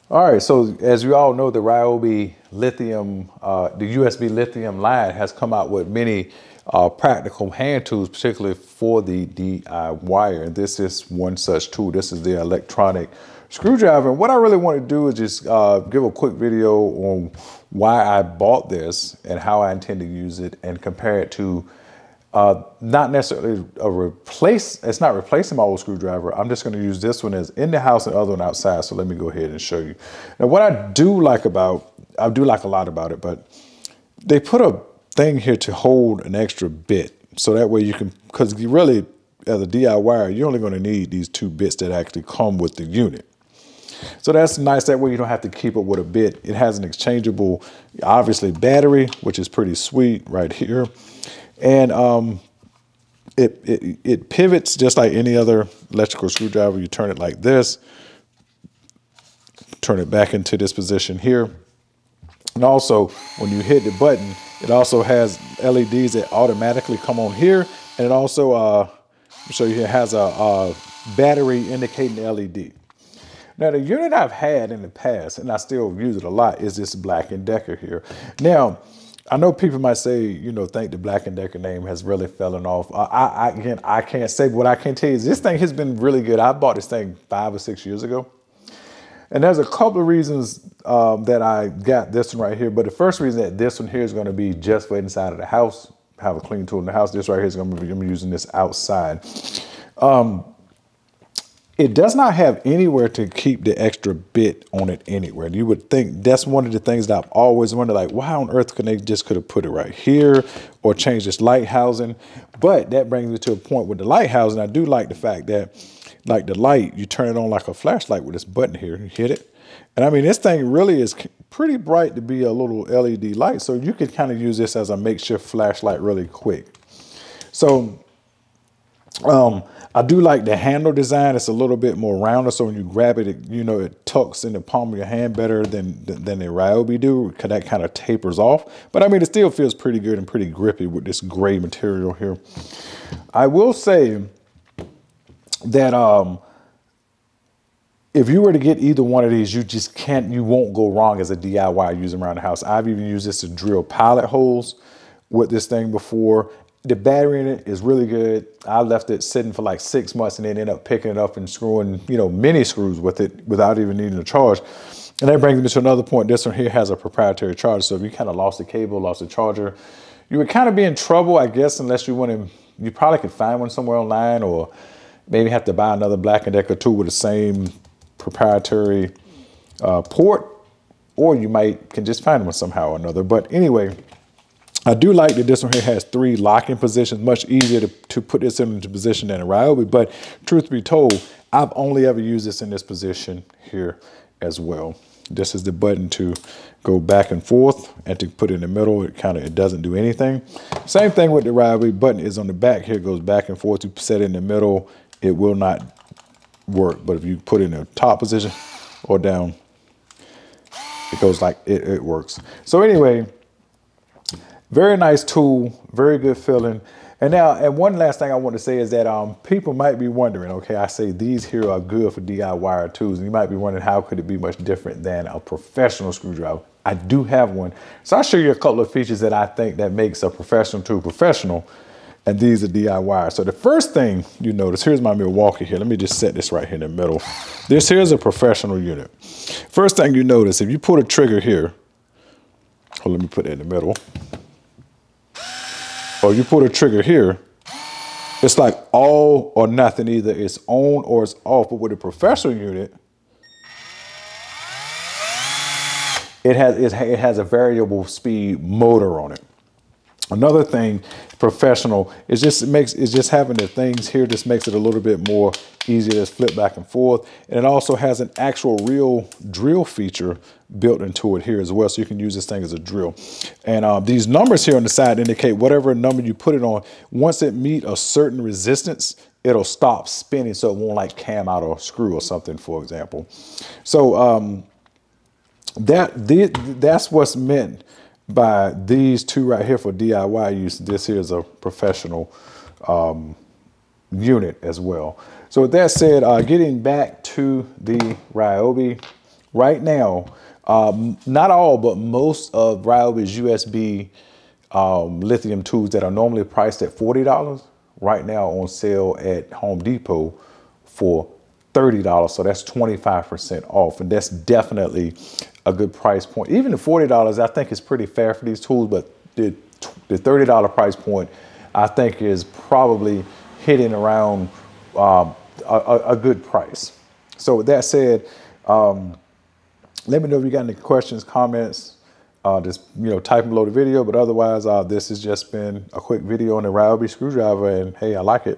All right, so as you all know, the Ryobi lithium, the USB lithium line has come out with many practical hand tools, particularly for the DIY. And this is one such tool. This is the electronic screwdriver. And what I really want to do is just give a quick video on why I bought this and how I intend to use it and compare it to not necessarily it's not replacing my old screwdriver. I'm just going to use this one as in the house and the other one outside. So let me go ahead and show you. Now, what I do like a lot about it, but they put a thing here to hold an extra bit. So that way you can, because you really, as a DIY, you're only going to need these 2 bits that actually come with the unit. So that's nice. That way you don't have to keep it with a bit. It has an exchangeable, obviously, battery, which is pretty sweet right here. And it pivots just like any other electrical screwdriver. You turn it like this, turn it back into this position here. And also, when you hit the button, it also has LEDs that automatically come on here. And it also, I'll show you, it has a battery indicating the LED. Now, the unit I've had in the past, and I still use it a lot, is this Black & Decker here. Now, I know people might say, you know, think the Black & Decker name has really fallen off. Again, I can't say, but what I can tell you is this thing has been really good. I bought this thing 5 or 6 years ago. And there's a couple of reasons that I got this one right here. But the first reason that this one here is going to be just for inside of the house, have a clean tool in the house. This right here is going to be, I'm using this outside. It does not have anywhere to keep the extra bit on it anywhere. You would think that's one of the things that I've always wondered, like, why on earth could they just could have put it right here or change this light housing? But that brings me to a point with the light housing. I do like the fact that, like the light, you turn it on like a flashlight with this button here. You hit it. And I mean, this thing really is pretty bright to be a little LED light. So you could kind of use this as a makeshift flashlight really quick. So, I do like the handle design. It's a little bit more rounder, so when you grab it, you know, it tucks in the palm of your hand better than the Ryobi do, because that kind of tapers off. But I mean, it still feels pretty good and pretty grippy with this gray material here. I will say that if you were to get either one of these, you won't go wrong as a DIY using around the house. I've even used this to drill pilot holes with this thing before. The battery in it is really good. I left it sitting for like 6 months and then ended up picking it up and screwing, you know, mini screws with it without even needing a charge. And that brings me to another point. This one here has a proprietary charger. So if you kind of lost the cable, lost the charger, you would kind of be in trouble, I guess, unless you want to, you probably could find one somewhere online, or maybe have to buy another Black & Decker tool with the same proprietary port, or you can just find one somehow or another. But anyway, I do like that this one here has 3 locking positions, much easier to put this into position than a Ryobi. But truth be told, I've only ever used this in this position here as well. This is the button to go back and forth, and to put it in the middle, it doesn't do anything. Same thing with the Ryobi. Button is on the back here, goes back and forth. To set it in the middle, it will not work. But if you put it in the top position or down, it goes like it works. So anyway, very nice tool, very good feeling. And now, and one last thing I want to say is that people might be wondering, okay, I say these here are good for DIY tools, and you might be wondering, how could it be much different than a professional screwdriver? I do have one. So I'll show you a couple of features that I think that makes a professional tool professional, and these are DIY. So the first thing you notice, here's my Milwaukee here. Let me just set this right here in the middle. This here is a professional unit. First thing you notice, if you pull the trigger here, let me put it in the middle. Or you pull the trigger here, it's like all or nothing. Either it's on or it's off. But with a professional unit, it has a variable speed motor on it. Another thing, professional, is just having the things here just makes it a little bit more easier to flip back and forth. And it also has an actual real drill feature built into it here as well. So you can use this thing as a drill. And these numbers here on the side indicate whatever number you put it on. Once it meets a certain resistance, it'll stop spinning, so it won't like cam out a screw or something, for example. So that's what's meant by these two right here for DIY use. This here is a professional unit as well. So with that said, getting back to the Ryobi, Right now, not all, but most of Ryobi's USB lithium tools that are normally priced at $40 right now on sale at Home Depot for $30. So that's 25% off. And that's definitely a good price point. Even the $40, I think is pretty fair for these tools, but the $30 price point, I think is probably hitting around a good price. So with that said, let me know if you got any questions, comments, just, type them below the video. But otherwise, this has just been a quick video on the Ryobi screwdriver, and hey, I like it.